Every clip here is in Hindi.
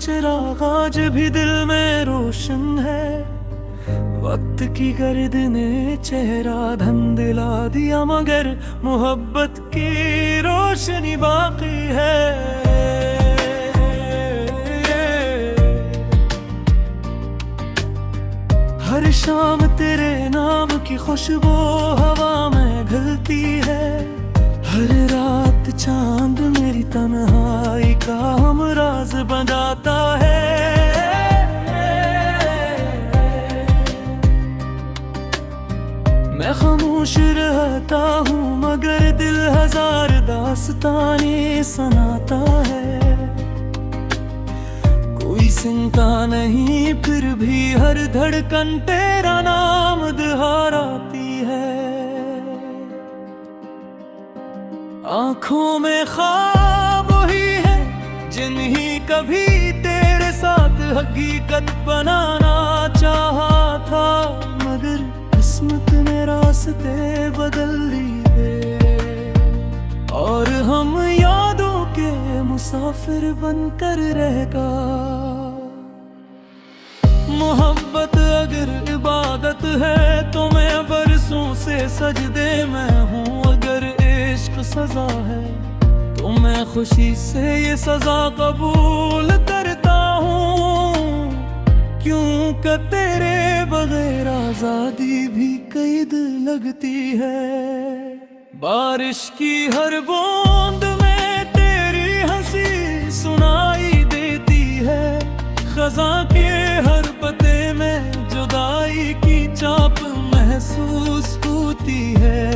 चिराग आज भी दिल में रोशन है। वक्त की गर्द ने चेहरा धुंधला दिया, मगर मोहब्बत की रोशनी बाकी है। हर शाम तेरे नाम की खुशबू हवा में घुलती है। हर रात चांद मेरी तन्हाई का हमराज बनाता है। मैं खामोश रहता हूँ मगर दिल हजार दास्तानें सुनाता है। कोई चिंता नहीं फिर भी हर धड़कन तेरा नाम दोहराती है। आँखों में ख्वाब ही है जिन्हीं कभी तेरे साथ हकीकत बनाना चाहा था, मगर किस्मत ने रास्ते बदल दिए और हम यादों के मुसाफिर बनकर रह गए। मोहब्बत अगर इबादत है तो मैं बरसों से सजदे में हूँ। अगर इश्क सजा है तो मैं खुशी से ये सजा कबूल करता हूँ। क्योंकि तेरे बगैर आजादी भी कैद लगती है। बारिश की हर बूंद में तेरी हंसी सुनाई देती है। खज़ां के हर पते में जुदाई की चाप महसूस होती है।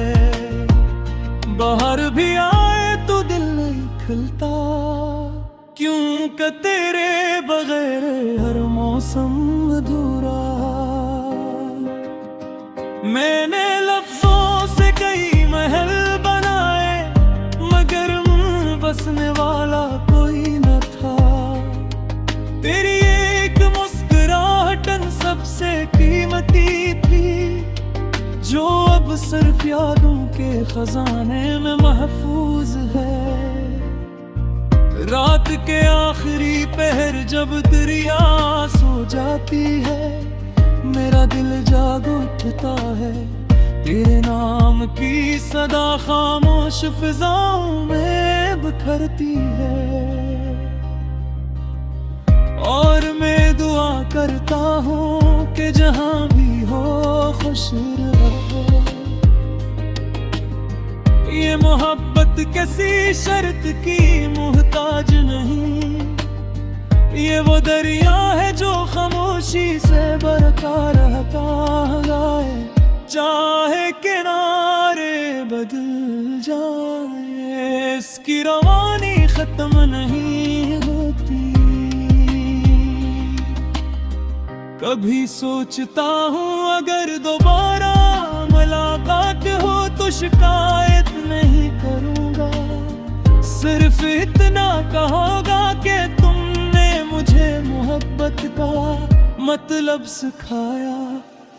बाहर भी आए तो दिल नहीं खिलता, क्योंकि तेरे बगैर हर मौसम अधूरा। मैंने लफ्जों से कई महल बनाए मगर बसने वाला कोई न था। तेरी एक मुस्कुराहट सबसे कीमती थी, जो अब सिर्फ यादों के खजाने में महफूज है। रात के आखिरी पहर जब दरिया सो जाती है, मेरा दिल जाग उठता है। तेरे नाम की सदा खामोश फिजाओं में बिखरती है। और मैं दुआ करता हूँ कि जहाँ भी हो खुश रहो। ये मोहब्बत किसी शर्त की मोहताज नहीं, ये वो दरिया है जो खामोशी से बरकरार रहता है। चाहे किनारे बदल जाए इसकी रवानी खत्म नहीं होती। कभी सोचता हूँ अगर दोबारा मुलाकात हो तो शिकायत नहीं करूँगा। सिर्फ इतना कहूँगा कि तुमने मुझे मोहब्बत का मतलब सिखाया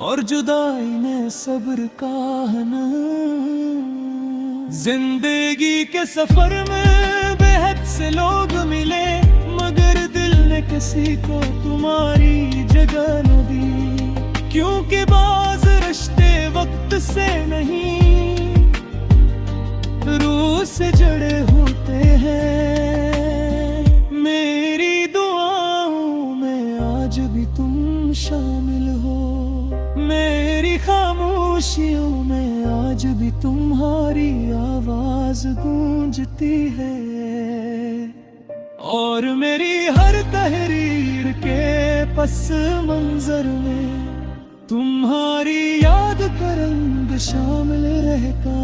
और जुदाई में सब्र का ना। जिंदगी के सफर में बेहद से लोग मिले मगर दिल ने किसी को तुम्हारी जगह न दी। क्योंकि बाज रिश्ते वक्त से नहीं रूह से जुड़े होते हैं। मेरी दुआओं में आज भी तुम शामिल हो, मेरी खामोशियों में आज भी तुम्हारी आवाज गूंजती है। और मेरी हर तहरीर के पस मंजर में तुम्हारी याद का रंग शामिल रहता।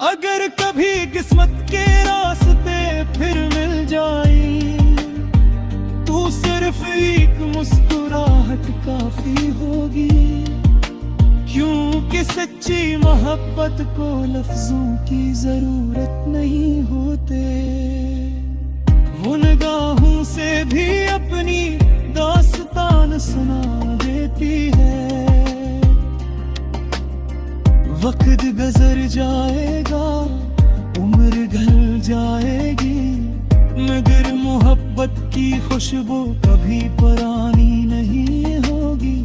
अगर कभी किस्मत के रास्ते फिर मिल जाए तो सिर्फ एक मुस्कुराहट काफी होगी। क्योंकि सच्ची मोहब्बत को लफ्जों की जरूरत नहीं होते। वो निगाहों से भी अपनी दास्तान सुना देती है। वक्त गुजर जाएगा, उम्र ढल जाएगी, मगर मोहब्बत मोहब्बत की खुशबू कभी पुरानी नहीं होगी,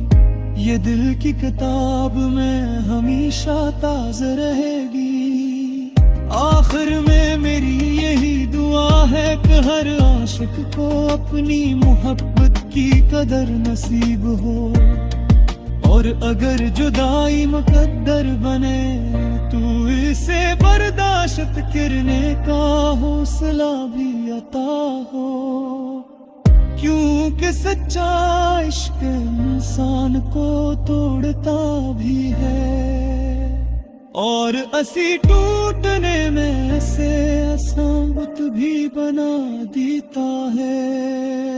ये दिल की किताब में हमेशा ताज़ा रहेगी। आखिर में मेरी यही दुआ है कि हर आशिक को अपनी मोहब्बत की कदर नसीब हो, और अगर जुदाई मुकद्दर बने तू इसे बर्दाश्त करने का हौसला भी अता हो, क्योंकि सच्चा इश्क इंसान को तोड़ता भी है, और असी टूटने में से असंबत भी बना देता है।